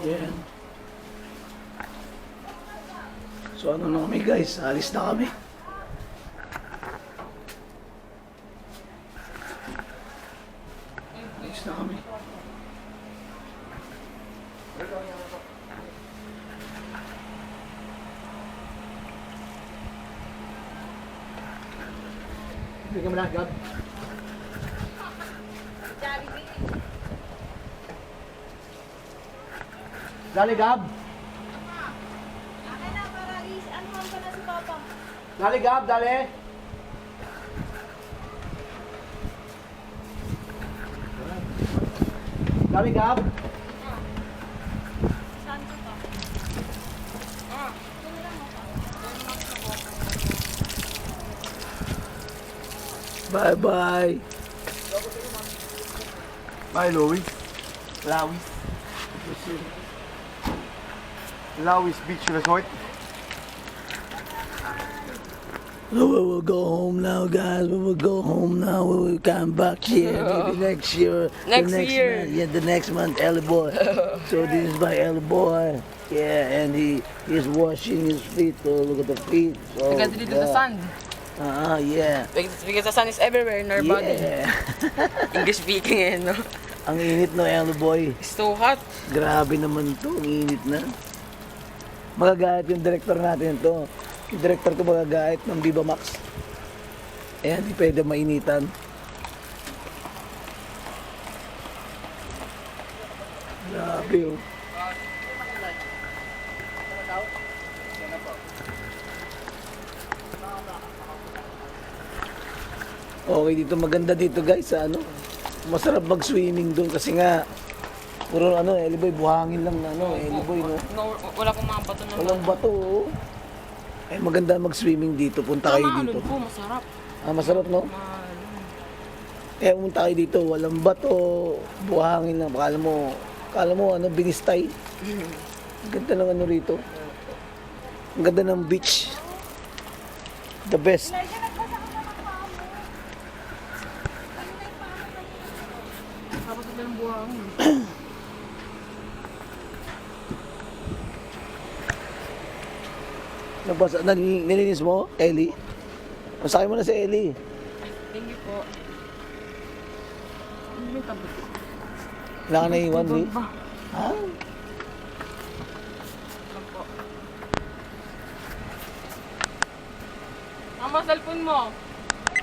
Yeah. So ano na kami guys, alis na kami. Alis na kami. Bigyan mo na, Gab. Dali, Gab. Akin na, para ano ka na si Papa. Dali, Gab, dali. Dali, Gab. Saan ka pa? Doon lang ako. Bye-bye. Bye, Louis. Lawis. Lawis Beach Resort. We will go home now, guys. We will go home now. We will come back here maybe next year. Next the year. Month. Yeah, the next month, Ellie boy. So this is my Ellie boy. Yeah, and he's washing his feet. Oh, look at the feet. So, Because due to the sun. Yeah. Because the sun is everywhere in our body. Yeah. English speaking eh, no? Ang init no, Ellie boy. It's so hot. Grabe naman to, ang init na. Magagayat yung director natin to. Yung director ko magagayat ng Viva Max. Ayan, di pwede mainitan. Grabe oh. Okay, dito maganda dito guys, sa ano. Masarap mag-swimming doon kasi nga puro ano, Eliboy, buhangin lang na ano, Eliboy, no? No, wala pong mga bato na. Walang bato, oh. Eh, maganda mag-swimming dito. Punta kayo dito. po, masarap. Masarap, no? Eh, pumunta kayo dito. Walang bato, buhangin lang. Kala mo, ano, binistay. Ang ganda ng ano rito. Ang ganda ng beach. The best. Tapos ito ng buhang. Nilinis mo, Ellie? Masakay mo na si Ellie. Thank you po. Ano may tabot? Wala ka naiwan, Lee? Ba? Ha? Lang po. Tama, cellphone mo.